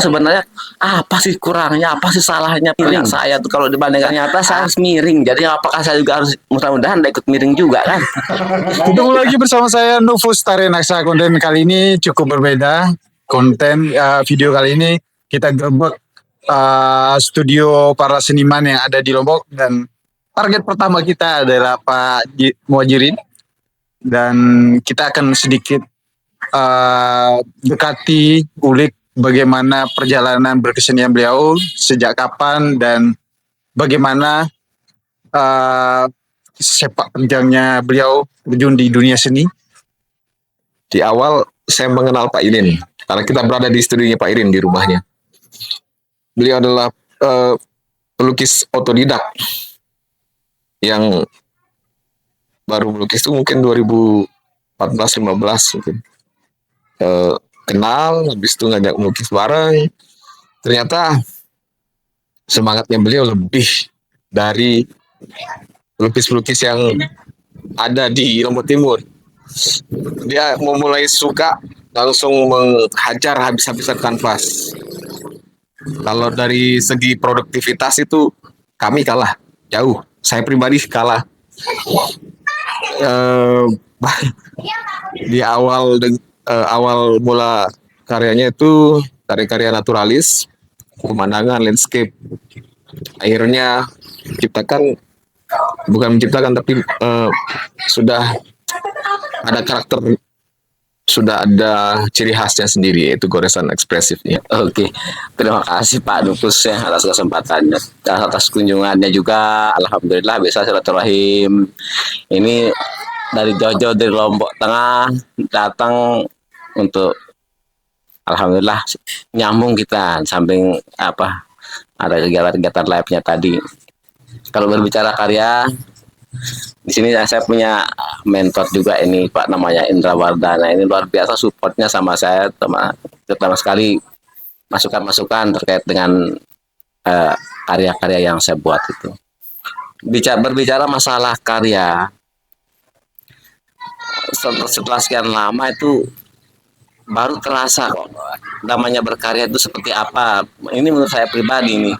sebenarnya apa sih kurangnya, apa sih salahnya miring saya tuh kalau dibandingkan nyata saya harus miring. Jadi apakah saya juga harus mudah-mudahan ikut miring juga kan? Ketemu lagi bersama saya Nufus Tarenaksa. Konten kali ini cukup berbeda. Konten video kali ini kita gerbek studio para seniman yang ada di Lombok, dan target pertama kita adalah Pak Muhajirin, dan kita akan sedikit dekati, ulik bagaimana perjalanan berkesenian beliau, sejak kapan, dan bagaimana sepak terjangnya beliau terjun di dunia seni. Di awal saya mengenal Pak Irin karena kita berada di studionya Pak Irin di rumahnya. Beliau adalah pelukis otodidak yang baru melukis itu mungkin 2014-15 mungkin. Kenal, habis itu ngajak melukis bareng. Ternyata semangatnya beliau lebih dari pelukis-pelukis yang ada di Lombok Timur. Dia memulai suka langsung menghajar habis-habisan kanvas. Kalau dari segi produktivitas itu kami kalah jauh. Saya pribadi kalah. Di awal mula karyanya itu karya-karya naturalis, pemandangan, landscape. Akhirnya bukan menciptakan tapi sudah ada karakter, sudah ada ciri khasnya sendiri, yaitu goresan ekspresifnya. Oke, terima kasih Pak Nufus ya atas kesempatannya, atas kunjungannya juga. Alhamdulillah bisa silaturahim. Ini dari jauh-jauh dari Lombok Tengah datang untuk alhamdulillah nyambung kita samping apa ada kegiatan-kegiatan live-nya tadi. Kalau berbicara karya, di sini saya punya mentor juga ini Pak, namanya Indra Wardana. Ini luar biasa supportnya sama saya, terutama sekali masukan-masukan terkait dengan karya-karya yang saya buat itu. Berbicara masalah karya, setelah sekian lama itu baru terasa kok namanya berkarya itu seperti apa. Ini menurut saya pribadi nih.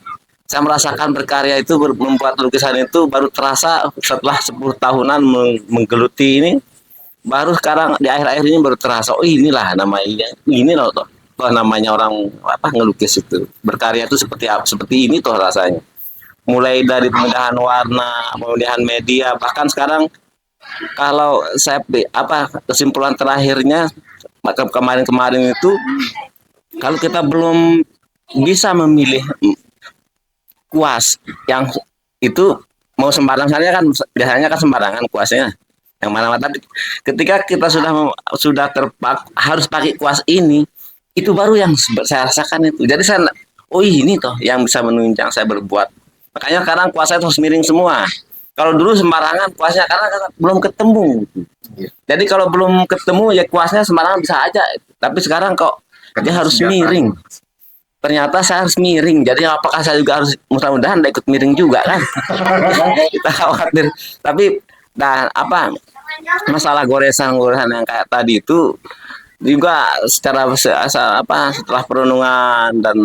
Saya merasakan berkarya itu, membuat lukisan itu baru terasa setelah 10 tahunan menggeluti ini. Baru sekarang di akhir-akhir ini baru terasa, oh inilah namanya, ini loh toh namanya orang apa ngelukis itu. Berkarya itu seperti apa? Seperti ini toh rasanya. Mulai dari pemindahan warna, pemindahan media, bahkan sekarang kalau saya kesimpulan terakhirnya maka kemarin-kemarin itu kalau kita belum bisa memilih kuas yang itu mau sembarang saja kan, biasanya kan sembarangan kuasnya yang mana-mana, tapi ketika kita sudah harus pakai kuas ini, itu baru yang saya rasakan itu. Jadi saya oh ini toh yang bisa menunjang saya berbuat. Makanya sekarang kuasnya harus miring semua. Kalau dulu sembarangan kuasnya karena belum ketemu. Jadi kalau belum ketemu ya kuasnya sembarangan bisa aja. Tapi sekarang kok dia harus miring. Ternyata saya harus miring. Jadi apakah saya juga harus mudah-mudahan ikut miring juga kan? Kita khawatir. Tapi masalah goresan-goresan yang kayak tadi itu juga setelah perenungan dan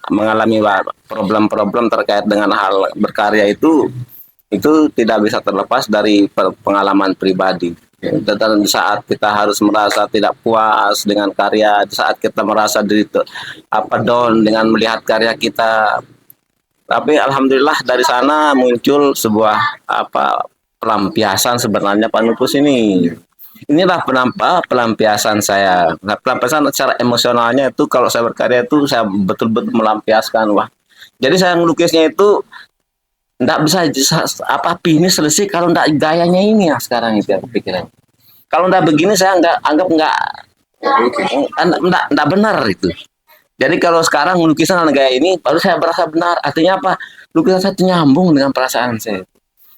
mengalami problem-problem terkait dengan hal berkarya itu tidak bisa terlepas dari pengalaman pribadi. Dan saat kita harus merasa tidak puas dengan karya, saat kita merasa down dengan melihat karya kita, tapi alhamdulillah dari sana muncul sebuah pelampiasan sebenarnya Pak Nufus ini. Inilah pelampiasan saya. Nah, pelampiasan secara emosionalnya itu kalau saya berkarya itu saya betul-betul melampiaskan. Wah, jadi saya ngelukisnya itu nggak bisa ini selesai kalau nggak gayanya ini ya sekarang itu ya pikiran. Kalau nggak begini saya anggap nggak benar itu. Jadi kalau sekarang lukisan dengan gaya ini baru saya merasa benar. Artinya apa? Lukisan saya nyambung dengan perasaan saya.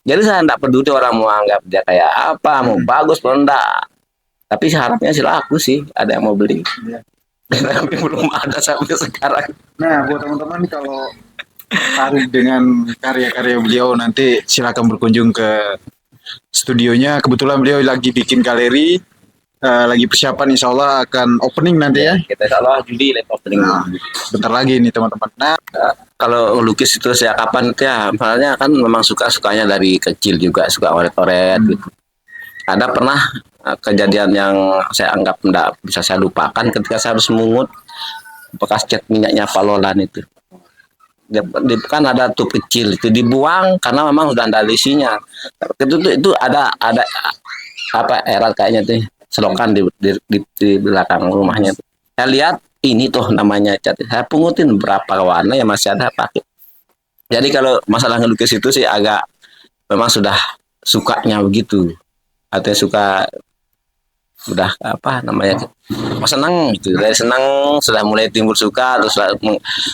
Jadi saya nggak peduli orang mau anggap dia kayak apa, mau bagus mau enggak. Tapi harapnya sih laku sih, ada yang mau beli. Tapi belum ada sampai sekarang. Nah, buat teman-teman kalau tertarik dengan karya-karya beliau, nanti silakan berkunjung ke studionya. Kebetulan beliau lagi bikin galeri lagi persiapan insya Allah akan opening nanti ya. Kita insya Allah Juli live opening. Nah, bentar lagi nih teman-teman. Nah, Kalau ngelukis itu sejak kapan ya, soalnya kan memang sukanya dari kecil juga, suka oret-oret gitu. Ada pernah kejadian yang saya anggap tidak bisa saya lupakan ketika saya harus mengut bekas cat minyaknya Palolan itu. Kan ada tub kecil itu dibuang karena memang udah ada isinya. Itu ada apa erat kayaknya tuh selokan di belakang rumahnya. Saya lihat ini tuh namanya cat. Saya pungutin berapa warna yang masih ada pakai. Jadi kalau masalah ngelukis itu sih agak memang sudah sukanya begitu. Artinya suka udah apa namanya senang gitu, dari senang sudah mulai timbul suka terus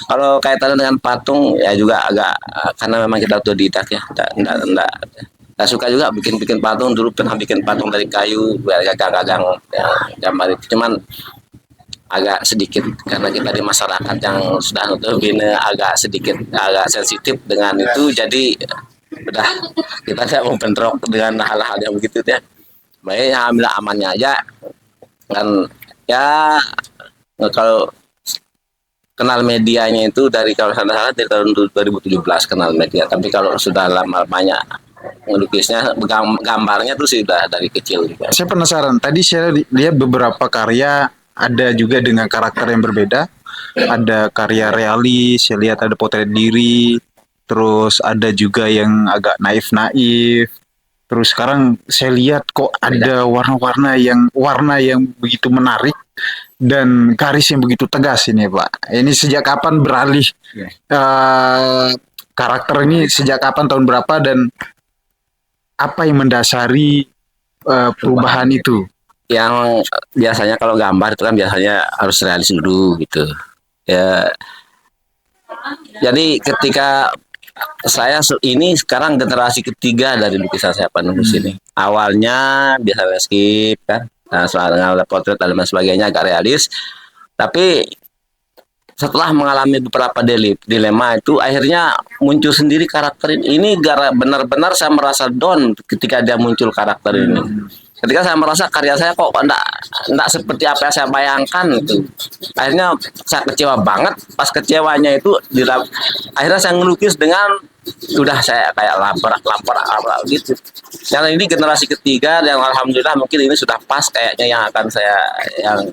kalau kaitannya dengan patung ya juga agak karena memang kita otodidak ya enggak suka juga bikin patung. Dulu pernah bikin patung dari kayu gagang-gagang ya, gambar itu cuman agak sedikit karena kita di masyarakat yang sudah notabene agak sensitif dengan itu, jadi udah kita tidak mau bentrok dengan hal-hal yang begitu ya. Baik, ya ambil amannya aja kan ya. Kalau kenal medianya itu dari kalau salah dari tahun 2017 kenal media, tapi kalau sudah lama banyak ngelukisnya gambarnya tuh sudah dari kecil juga. saya penasaran. Tadi saya lihat beberapa karya ada juga dengan karakter yang berbeda. Ada karya realis, saya lihat ada potret diri, terus ada juga yang agak naif-naif. Terus sekarang saya lihat kok ada warna yang begitu menarik dan garis yang begitu tegas ini Pak. Ini sejak kapan beralih karakter ini, sejak kapan, tahun berapa, dan apa yang mendasari perubahan itu? Yang biasanya kalau gambar itu kan biasanya harus realis dulu gitu ya. Jadi ketika saya ini sekarang generasi ketiga dari lukisan saya penulis ini. Awalnya biasa landscape kan, nah, soal dengan potret dan lain sebagainya agak realis. Tapi setelah mengalami beberapa dilema itu akhirnya muncul sendiri karakter ini. Benar-benar saya merasa down ketika dia muncul karakter ini. Ketika saya merasa karya saya kok enggak seperti apa yang saya bayangkan itu. Akhirnya saya kecewa banget. Pas kecewanya itu akhirnya saya ngelukis dengan udah saya kayak lapar gitu. Karena ini generasi ketiga yang alhamdulillah mungkin ini sudah pas kayaknya yang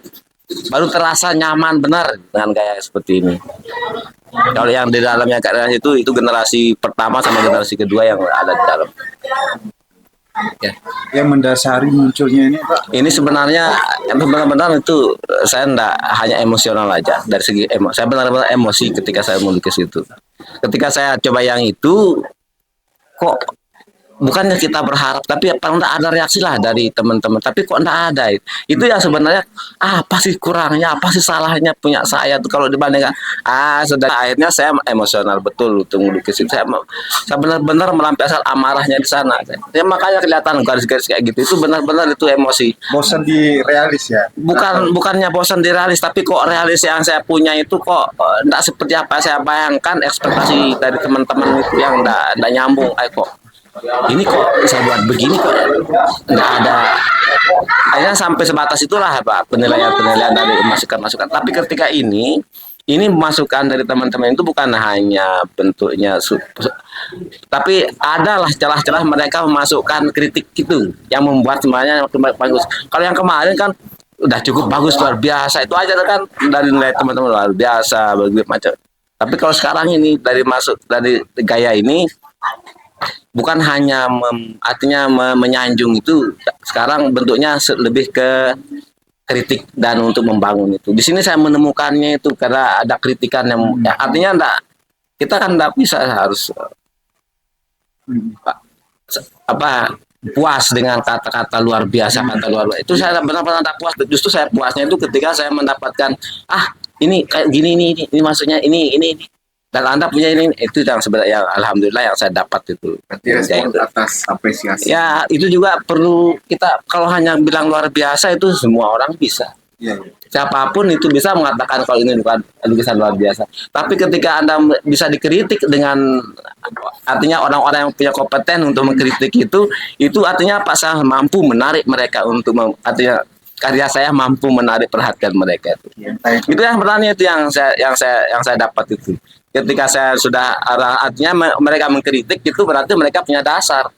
baru terasa nyaman benar dengan gaya seperti ini. Kalau yang di dalamnya karya itu generasi pertama sama generasi kedua yang ada di dalam. Ya. Yang mendasari munculnya ini Pak? Ini sebenarnya benar-benar itu saya enggak hanya emosional aja dari segi saya benar-benar emosi ketika saya melukis itu. Ketika saya coba yang itu kok bukannya kita berharap, tapi paling enggak ada reaksi lah dari teman-teman, tapi kok enggak ada. Itu yang sebenarnya apa sih kurangnya, apa sih salahnya punya saya tuh kalau dibandingkan sudah. Akhirnya saya emosional betul untuk melukis itu. Saya benar-benar melampiaskan amarahnya di sana. Ya, makanya kelihatan garis-garis kayak gitu itu benar-benar itu emosi. Bosan di realis ya? Bukannya bosan di realis, tapi kok realis yang saya punya itu kok enggak seperti apa saya bayangkan. Ekspektasi dari teman-teman itu yang enggak nyambung. Kok ini kok saya buat begini kok nggak ada. Akhirnya sampai sebatas itulah Pak penilaian dari masukan-masukan. Tapi ketika ini masukan dari teman-teman itu bukan hanya bentuknya tapi adalah celah-celah mereka memasukkan kritik itu yang membuat semuanya bagus. Kalau yang kemarin kan udah cukup bagus, luar biasa, itu aja kan dari nilai teman-teman luar biasa macam. Tapi kalau sekarang ini dari gaya ini bukan hanya artinya menyanjung itu, sekarang bentuknya lebih ke kritik dan untuk membangun itu. Di sini saya menemukannya itu karena ada kritikan yang artinya kita kan enggak bisa harus puas dengan kata-kata luar biasa, itu saya benar-benar tak puas. Justru saya puasnya itu ketika saya mendapatkan ini kayak gini ini maksudnya ini dan Anda punya ini, itu yang sebenarnya alhamdulillah yang saya dapat itu. Respon atas apresiasi. Ya itu juga perlu kita, kalau hanya bilang luar biasa itu semua orang bisa. Ya. Siapapun itu bisa mengatakan kalau ini bukan lukisan luar biasa. Tapi ketika Anda bisa dikritik dengan artinya orang-orang yang punya kompeten untuk mengkritik itu artinya apa? Saya mampu menarik mereka untuk artinya karya saya mampu menarik perhatian mereka itu. Itu yang pertanyaan itu yang saya dapat itu. Ketika saya sudah artinya mereka mengkritik itu berarti mereka punya dasar.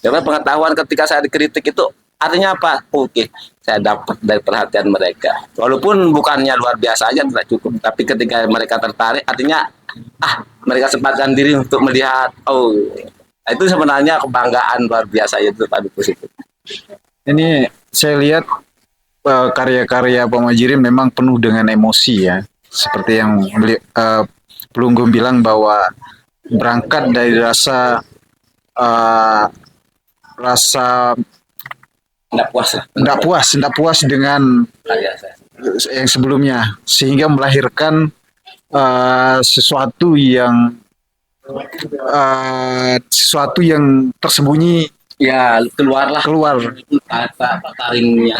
Karena pengetahuan ketika saya dikritik itu artinya apa? Oke, saya dapat dari perhatian mereka. Walaupun bukannya luar biasa aja tidak cukup, tapi ketika mereka tertarik artinya mereka sempatkan diri untuk melihat. Oh, itu sebenarnya kebanggaan luar biasa itu Pak Dukus itu. Ini saya lihat karya-karya Pak Majirin memang penuh dengan emosi ya. Seperti yang Pelunggung bilang bahwa berangkat dari rasa tidak puas dengan Karya saya. yang sebelumnya, sehingga melahirkan sesuatu yang tersembunyi Ya, keluar kata taringnya.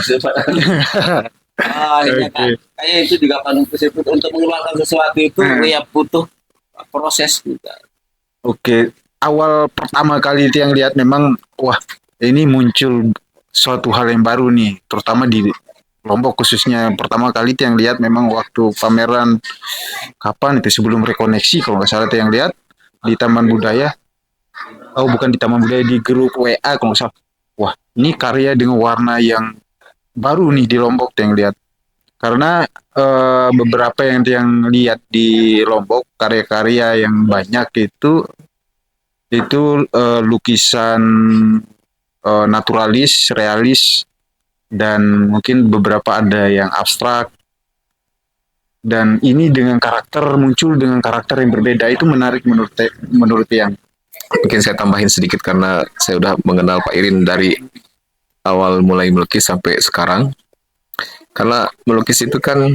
Akhirnya Oke. kayak itu juga Pak Dukus itu untuk mengeluarkan sesuatu itu ya butuh proses juga. Oke, awal pertama kali itu yang lihat memang wah ini muncul suatu hal yang baru nih, terutama di Lombok khususnya. Pertama kali itu yang lihat memang waktu pameran kapan itu sebelum rekoneksi kalau nggak salah itu yang lihat di Taman Budaya. Oh bukan di Taman Budaya, di grup WA kalau nggak salah. Wah ini karya dengan warna yang baru nih di Lombok tuh yang lihat. Karena beberapa yang lihat di Lombok karya-karya yang banyak itu lukisan naturalis, realis, dan mungkin beberapa ada yang abstrak. Dan ini muncul dengan karakter yang berbeda, itu menarik menurut yang. Mungkin saya tambahin sedikit karena saya udah mengenal Pak Irin dari awal mulai melukis sampai sekarang. Karena melukis itu kan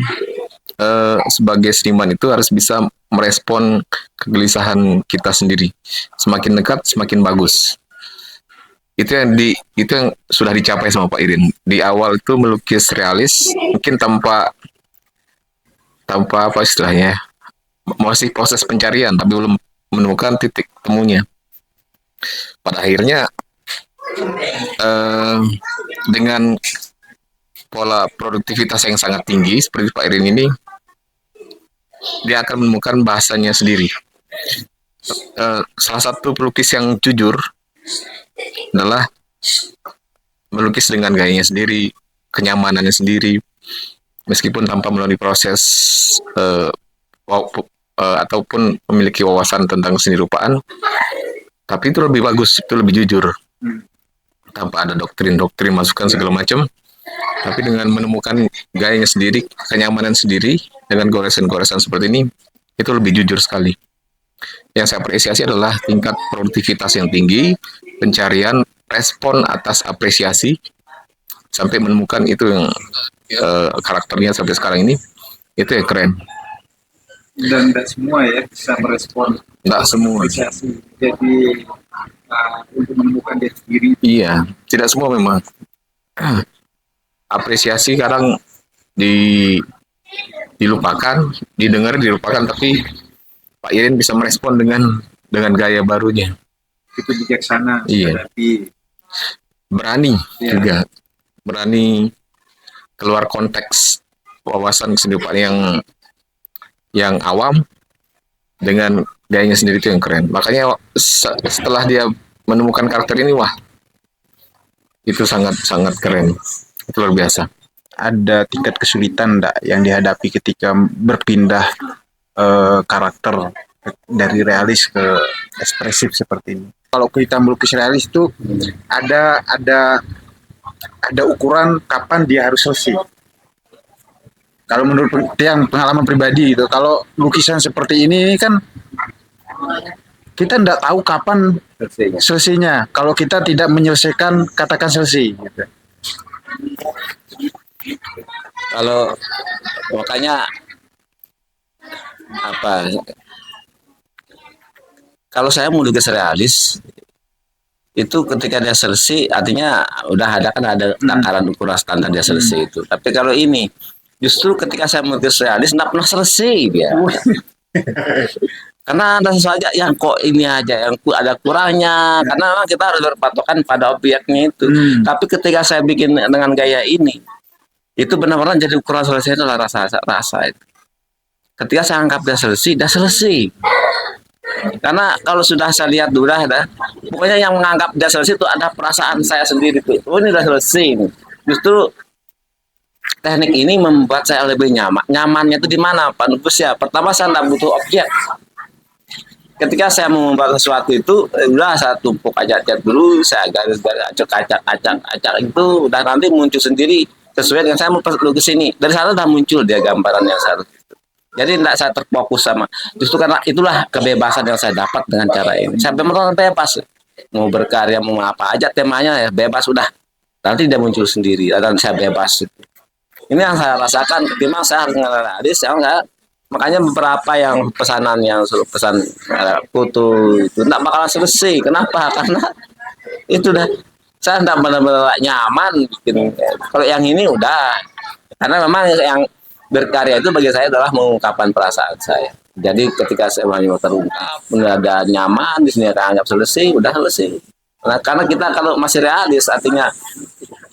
sebagai seniman itu harus bisa merespon kegelisahan kita sendiri. Semakin dekat semakin bagus. Itu yang sudah dicapai sama Pak Irin. Di awal itu melukis realis, mungkin tanpa apa istilahnya, masih proses pencarian tapi belum menemukan titik temunya. Pada akhirnya dengan pola produktivitas yang sangat tinggi seperti Pak Irin ini, dia akan menemukan bahasanya sendiri. Salah satu pelukis yang jujur adalah melukis dengan gayanya sendiri, kenyamanannya sendiri, meskipun tanpa melalui proses ataupun memiliki wawasan tentang seni rupaan, tapi itu lebih bagus, itu lebih jujur, tanpa ada doktrin masukan segala macam, tapi dengan menemukan gayanya sendiri, kenyamanan sendiri dengan goresan-goresan seperti ini, itu lebih jujur sekali. Yang saya apresiasi adalah tingkat produktivitas yang tinggi, pencarian, respon atas apresiasi, sampai menemukan itu yang karakternya sampai sekarang ini, itu ya keren. Dan tidak semua ya bisa merespon Nggak semua. apresiasi. Jadi untuk menemukan diri sendiri. Iya, tidak semua memang. Apresiasi kadang dilupakan, dilupakan, tapi Pak Irin bisa merespon dengan gaya barunya. Itu bijaksana. Iya. Berarti Berani Iya. juga, berani keluar konteks wawasan kesenian yang awam dengan gayanya sendiri, itu yang keren. Makanya setelah dia menemukan karakter ini, wah, itu sangat keren, itu luar biasa. ada tingkat kesulitan enggak yang dihadapi ketika berpindah karakter dari realis ke ekspresif seperti ini. Kalau kita melukis realis itu ada ukuran kapan dia harus selesai. Kalau menurut yang pengalaman pribadi itu, kalau lukisan seperti ini kan kita tidak tahu kapan selesainya. Kalau kita tidak menyelesaikan, katakan selesai. Gitu. Kalau makanya apa? Kalau saya mau lukis realis itu ketika dia selesai, artinya udah ada takaran ukuran standar dia selesai itu. Tapi kalau ini justru ketika saya melukis realis nggak pernah selesai dia. Karena ada sesuatu yang kok ini aja yang ada kurangnya, karena memang kita harus berpatokan pada objeknya itu. Tapi ketika saya bikin dengan gaya ini, Itu benar-benar jadi ukuran selesai itu adalah rasa itu. Ketika saya anggap dia selesai. Karena kalau sudah saya lihat udah pokoknya yang menganggap dia selesai itu ada perasaan saya sendiri tuh. Oh ini udah selesai. Justru teknik ini membuat saya lebih nyaman. Nyamannya itu di mana, Pak Nufus ya? Pertama saya tidak butuh objek. Ketika saya mau membuat sesuatu itu, udah saya tumpuk aja cat dulu, saya garis-garis acak itu, udah nanti muncul sendiri sesuai dengan saya mau lukis ini. Dari sana udah muncul dia gambaran yang saya lukis. Jadi tidak saya terfokus sama. Justru karena itulah kebebasan yang saya dapat dengan cara ini. Saya benar-benar bebas. Mau berkarya, mau apa aja temanya ya bebas udah. Nanti dia muncul sendiri dan saya bebas. Ini yang saya rasakan ketimbang saya harus ngelaris, saya enggak. Makanya beberapa yang pesanan yang suruh pesan foto itu enggak bakalan selesai. Kenapa? Karena itu dah saya enggak benar-benar nyaman bikin. Kalau yang ini udah. Karena memang yang berkarya itu bagi saya adalah mengungkapkan perasaan saya. Jadi ketika saya mau terungkap, ada nyaman di sini akan anggap selesai, udah selesai. Nah, karena kita kalau masih realis artinya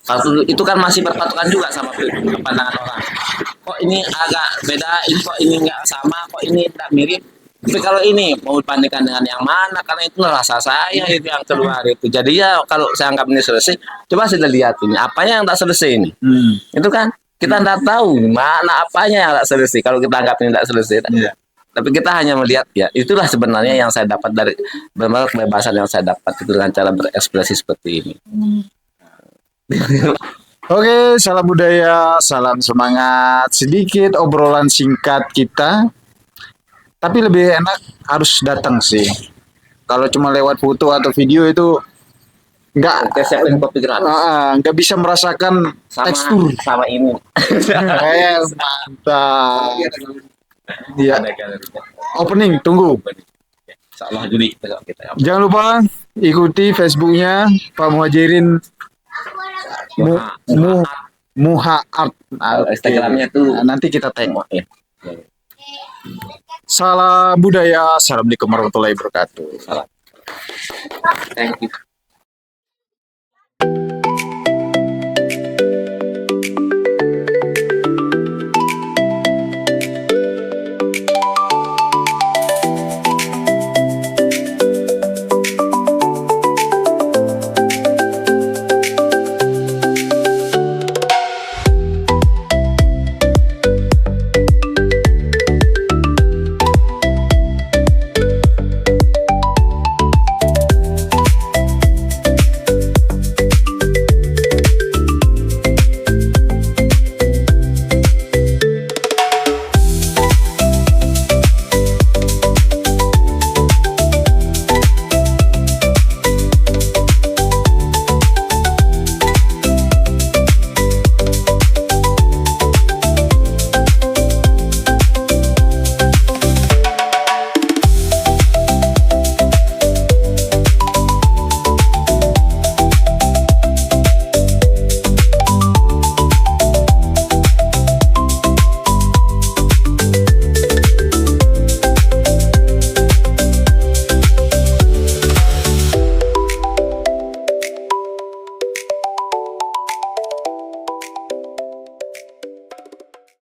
kalau itu kan masih berpatokan juga sama pandangan orang. Kok ini agak beda, ini kok ini nggak sama, kok ini tidak mirip. Tapi kalau ini mau dibandingkan dengan yang mana, karena itu rasa saya itu yang keluar itu. Jadi ya kalau saya anggap ini selesai, coba saya lihat ini apanya yang tak selesai ini. Itu kan kita tidak tahu mana apanya yang tak selesai. Kalau kita anggap ini tidak selesai, tapi kita hanya melihat ya itulah sebenarnya yang saya dapat dari benar kebebasan yang saya dapat itu dengan cara berekspresi seperti ini. Oke, salam budaya, salam semangat. Sedikit obrolan singkat kita, tapi lebih enak harus datang sih. Kalau cuma lewat foto atau video itu nggak nggak bisa merasakan tekstur sama ini. Mantap. Iya. Opening, tunggu. Insyaallah Juli kita. Jangan lupa ikuti Facebooknya Pak Muhajirin Muha Art. Instagramnya tuh nanti kita tengok ya. Salam budaya, assalamualaikum warahmatullahi wabarakatuh. Thank you.